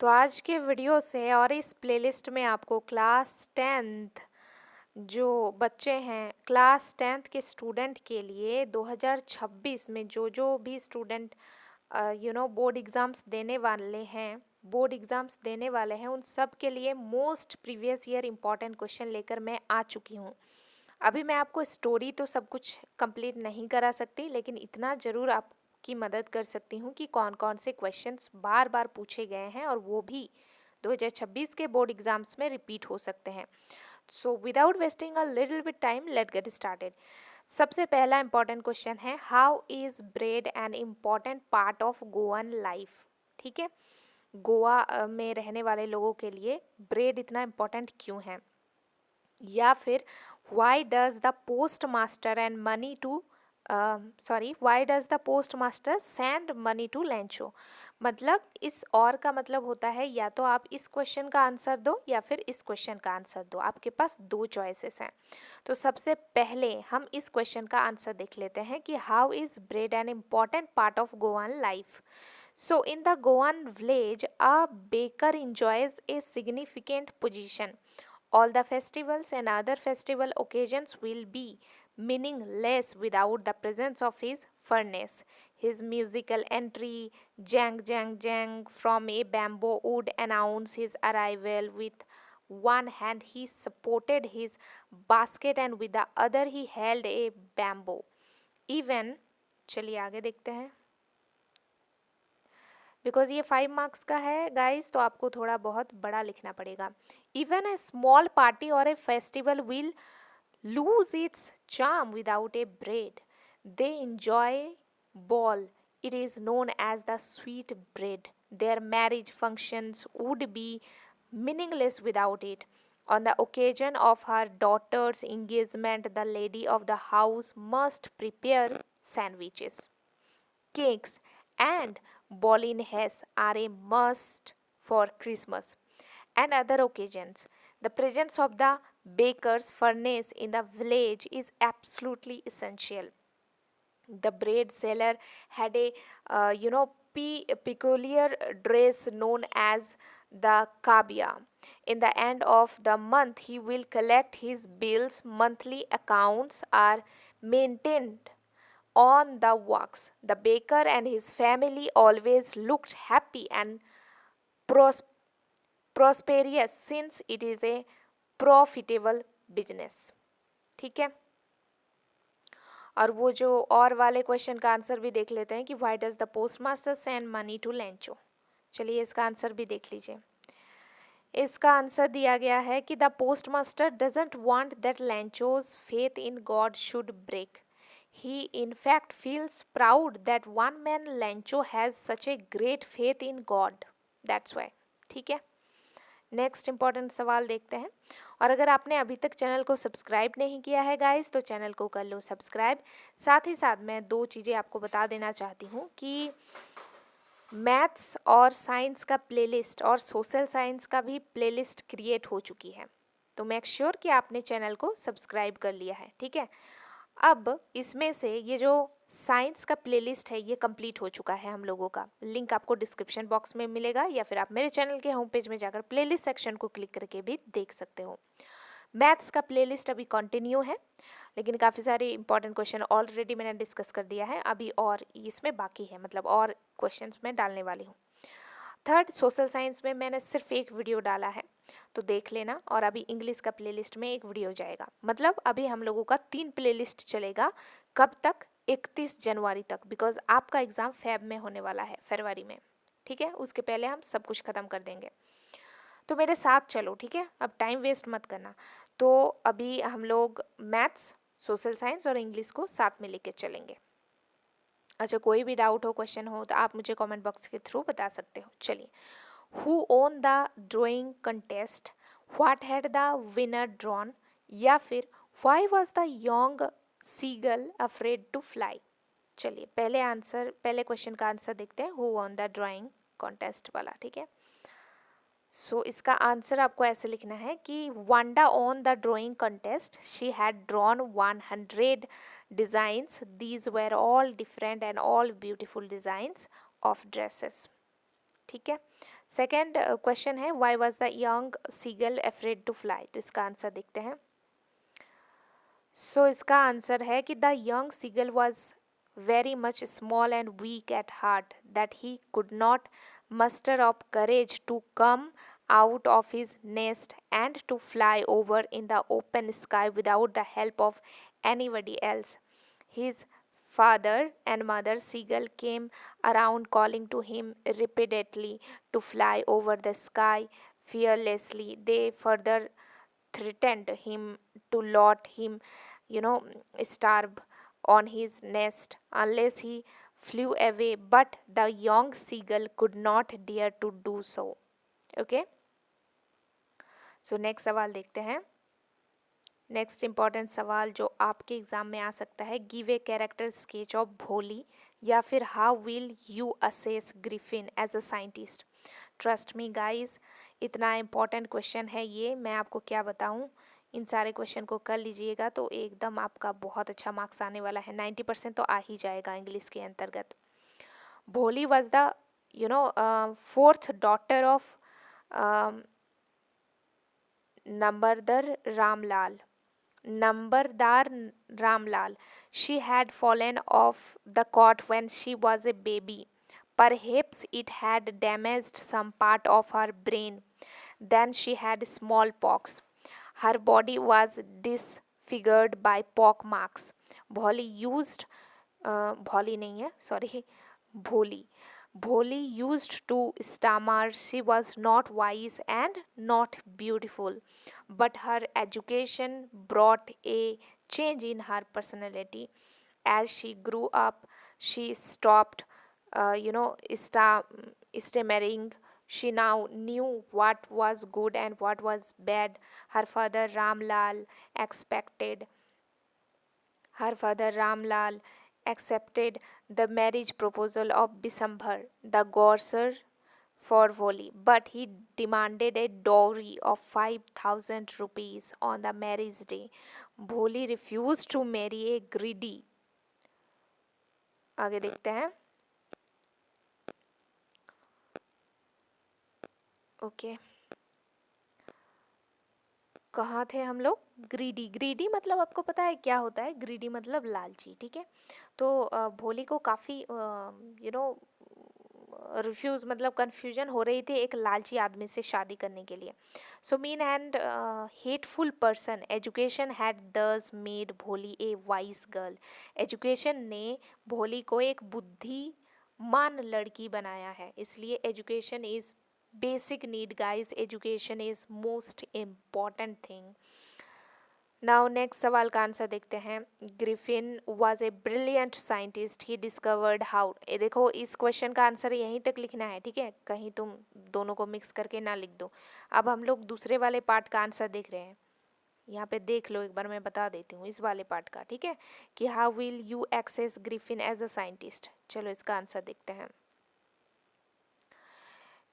तो आज के वीडियो से और इस प्लेलिस्ट में आपको क्लास 10th जो बच्चे हैं क्लास 10th के स्टूडेंट के लिए 2026 में जो भी स्टूडेंट बोर्ड एग्ज़ाम्स देने वाले हैं उन सब के लिए most previous year important question लेकर मैं आ चुकी हूँ। अभी मैं आपको स्टोरी तो सब कुछ कंप्लीट नहीं करा सकती, लेकिन इतना ज़रूर आपकी मदद कर सकती हूँ कि कौन कौन से क्वेश्चंस बार बार पूछे गए हैं और वो भी 2026 के बोर्ड एग्जाम्स में रिपीट हो सकते हैं। So without wasting a little bit time, let get started. सबसे पहला इंपॉर्टेंट क्वेश्चन है, how is bread an important part of Goan life. ठीक है, गोवा में रहने वाले लोगों के लिए ब्रेड इतना इम्पोर्टेंट क्यों है। या फिर why does the postmaster and money to why does the postmaster send money to Lancho। मतलब इस और का मतलब होता है या तो आप इस क्वेश्चन का आंसर दो या फिर इस क्वेश्चन का आंसर दो, आपके पास दो चॉइसेस हैं। तो सबसे पहले हम इस क्वेश्चन का आंसर देख लेते हैं कि how is bread an important part of Goan life. So, in the Goan village, a baker enjoys a significant position. All the festivals and other festival occasions will be meaningless without the presence of his furnace. His musical entry, jang jang jang, from a bamboo would announce his arrival. With one hand he supported his basket and with the other he held a bamboo. Even चलिए आगे देखते हैं। Because ये 5 marks का है guys, तो आपको थोड़ा बहुत बड़ा लिखना पड़ेगा। इवन अ स्मॉल पार्टी और ए festival will lose its charm without a bread. They enjoy ball. It is known as the sweet bread. Their marriage functions would be meaningless without it. On the occasion of her daughter's engagement, the lady of the house must prepare sandwiches, cakes, and bolognese are a must for Christmas and other occasions. The presence of the baker's furnace in the village is absolutely essential. The bread seller had a peculiar dress known as the kabia. In the end of the month, he will collect his bills. Monthly accounts are maintained on the works. The baker and his family always looked happy and prosperous since it is a profitable business. ठीक है, और वो जो और वाले question का answer भी देख लेते हैं कि why does the postmaster send money to Lencho. चलिए इसका आंसर भी देख लीजिए। इसका आंसर दिया गया है कि the postmaster doesn't want that Lencho's faith in God should break. He in fact feels proud that one man Lencho has such a great faith in God, that's why. ठीक है, नेक्स्ट इंपॉर्टेंट सवाल देखते हैं। और अगर आपने अभी तक चैनल को सब्सक्राइब नहीं किया है गाइस, तो चैनल को कर लो सब्सक्राइब। साथ ही साथ मैं दो चीज़ें आपको बता देना चाहती हूँ कि मैथ्स और साइंस का प्लेलिस्ट और सोशल साइंस का भी प्लेलिस्ट क्रिएट हो चुकी है, तो मेक श्योर कि आपने चैनल को सब्सक्राइब कर लिया है। ठीक है, अब इसमें से ये जो साइंस का प्लेलिस्ट है ये कंप्लीट हो चुका है हम लोगों का। लिंक आपको डिस्क्रिप्शन बॉक्स में मिलेगा या फिर आप मेरे चैनल के होम पेज में जाकर प्लेलिस्ट सेक्शन को क्लिक करके भी देख सकते हो। मैथ्स का प्लेलिस्ट अभी कंटिन्यू है, लेकिन काफ़ी सारे इंपॉर्टेंट क्वेश्चन ऑलरेडी मैंने डिस्कस कर दिया है, अभी और इसमें बाकी है, मतलब और क्वेश्चंस मैं डालने वाली हूँ। थर्ड, सोशल साइंस में मैंने सिर्फ एक वीडियो डाला है, तो देख लेना। और अभी इंग्लिश का प्लेलिस्ट में एक वीडियो जाएगा, मतलब अभी हम लोगों का 3 प्लेलिस्ट चलेगा। कब तक? 31 जनवरी तक, बिकॉज आपका एग्ज़ाम फेब में होने वाला है, फरवरी में। ठीक है, उसके पहले हम सब कुछ ख़त्म कर देंगे, तो मेरे साथ चलो। ठीक है, अब टाइम वेस्ट मत करना। तो अभी हम लोग मैथ्स, सोशल साइंस और इंग्लिश को साथ में लेके चलेंगे। अच्छा, कोई भी डाउट हो, क्वेश्चन हो, तो आप मुझे कमेंट बॉक्स के थ्रू बता सकते हो। चलिए, who won the drawing contest, what had the winner drawn, या फिर why was the young seagull afraid to fly. चलिए पहले क्वेश्चन का आंसर देखते हैं, who won the drawing contest वाला। ठीक है, सो इसका आंसर आपको ऐसे लिखना है कि Wanda on the drawing contest, she had drawn 100 designs. These were all different and all beautiful designs of dresses. ठीक है। सेकेंड क्वेश्चन है why was the young seagull afraid to fly, तो इसका आंसर देखते हैं। सो इसका आंसर है कि the young seagull was very much small and weak at heart, that he could not muster up courage to come out of his nest and to fly over in the open sky without the help of anybody else. His father and mother seagull came around calling to him repeatedly to fly over the sky fearlessly. They further threatened him to let him, starve on his nest unless he flew away, but the young seagull could not dare to do so. Okay, so next सवाल देखते हैं। Next important सवाल जो आपके exam में आ सकता है, give a character sketch of Bholi, या फिर how will you assess Griffin as a scientist. Trust me guys, इतना इम्पॉर्टेंट क्वेश्चन है ये, मैं आपको क्या बताऊं। इन सारे क्वेश्चन को कर लीजिएगा तो एकदम आपका बहुत अच्छा मार्क्स आने वाला है, 90% तो आ ही जाएगा इंग्लिश के अंतर्गत। भोली was the fourth daughter of Nambardar Ramlal. She had fallen off the cot when she was a baby. Perhaps it had damaged some part of her brain. Then she had smallpox. Her body was disfigured by pock marks. Bholi used Bholi नहीं है, sorry, Bholi. Bholi used to stammer. She was not wise and not beautiful, but her education brought a change in her personality. As she grew up, she stopped, stammering. She now knew what was good and what was bad. Her father Ramlal expected her father Ramlal accepted the marriage proposal of Bisambhar, the grocer, for Voli, but he demanded a dowry of 5,000 rupees on the marriage day. Bholi refused to marry a greedy. आगे देखते हैं। Okay, कहाँ थे हम लोग? Greedy. Greedy मतलब आपको पता है क्या होता है? ग्रीडी मतलब लालची, ठीक है। तो भोली को काफ़ी रिफ्यूज़ मतलब कन्फ्यूजन हो रही थी एक लालची आदमी से शादी करने के लिए। So mean and hateful person education had दस मेड भोली ए वाइज गर्ल। एजुकेशन ने भोली को एक बुद्धिमान लड़की बनाया है, इसलिए education is basic need guys, education is most important thing. Now next सवाल का आंसर देखते हैं। Griffin was a brilliant scientist. He discovered how, ये देखो इस क्वेश्चन का आंसर यहीं तक लिखना है, ठीक है, कहीं तुम दोनों को मिक्स करके ना लिख दो। अब हम लोग दूसरे वाले पार्ट का आंसर देख रहे हैं, यहाँ पे देख लो एक बार, मैं बता देती हूँ इस वाले पार्ट का, ठीक है, कि how will you access Griffin as a scientist. चलो इसका आंसर देखते हैं।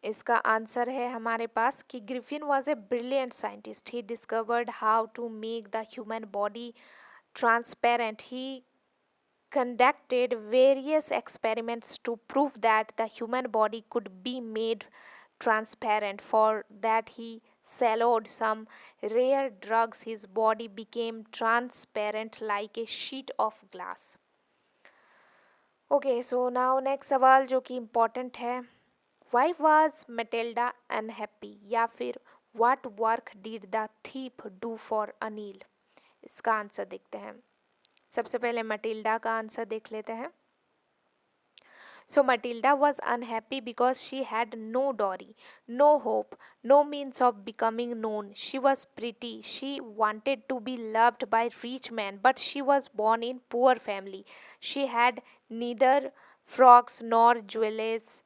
इसका आंसर है हमारे पास कि Griffin was a brilliant scientist. He discovered how to make the human body transparent. He conducted various experiments to prove that the human body could be made transparent. For that, he swallowed some rare drugs. His body became transparent like a sheet of glass. Okay, so now next सवाल जो कि important है, Why was Matilda unhappy? या फिर What work did the thief do for Anil? इसका answer देखते हैं। सबसे पहले मटिल्डा का आंसर देख लेते हैं। So Matilda was unhappy because she had no dowry, no hope, no means of becoming known. She was pretty. She wanted to be loved by rich men, but she was born in poor family. She had neither frocks nor jewels,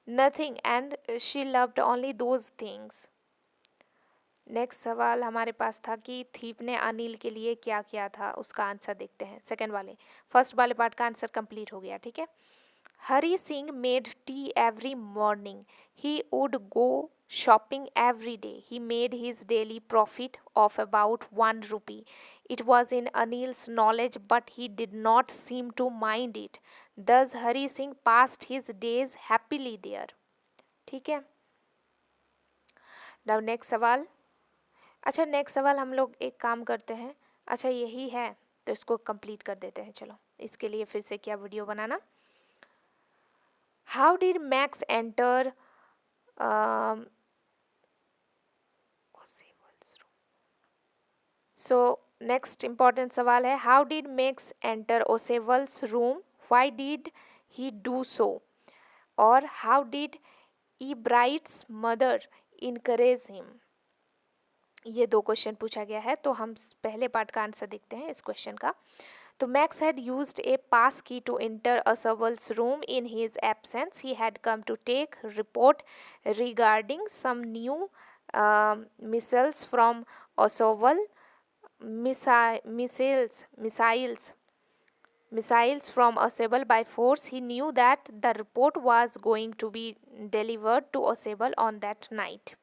nothing, and she loved only those things. Next सवाल हमारे पास था कि thief ने अनिल के लिए क्या किया था, उसका आंसर देखते हैं। सेकंड वाले, फर्स्ट वाले पार्ट का आंसर कंप्लीट हो गया, ठीक है। Hari Singh made tea every morning. He would go shopping every day. He made his daily profit of about 1 rupee. It was in Anil's knowledge, but he did not seem to mind it. Thus Hari Singh passed his days happily there. ठीक है. Now next सवाल. अच्छा, next सवाल हम लोग एक काम करते हैं. अच्छा, यही है तो इसको कंप्लीट कर देते हैं. चलो, इसके लिए फिर से क्या वीडियो बनाना. How did Max enter so next important सवाल है, how did Max enter Oswald's room, why did he do so, और how did Ebright's mother encourage him. ये दो क्वेश्चन पूछा गया है, तो हम पहले पार्ट का आंसर देखते हैं इस क्वेश्चन का. तो max had used a pass key to enter Oswald's room in his absence. He had come to take report regarding some new missiles from Oswald, missiles from Oswald by force. He knew that the report was going to be delivered to Oswald on that night.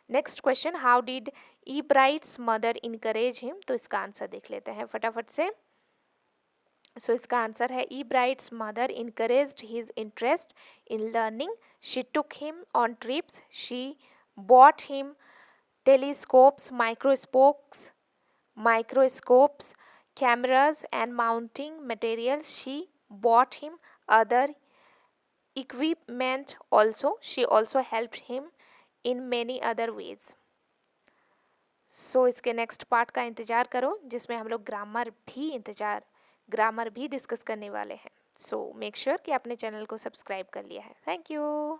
Next question, how did Ebright's mother encourage him. तो इसका answer देख लेते हैं फटाफट से. सो इसका answer है, Ebright's mother encouraged his interest in learning. She took him on trips. She bought him telescopes, microscopes, cameras and mounting materials. She bought him other equipment also. She also helped him in many other ways. सो इसके next part का इंतज़ार करो, जिसमें हम लोग grammar भी discuss करने वाले हैं. सो मेक श्योर कि आपने चैनल को सब्सक्राइब कर लिया है. Thank you.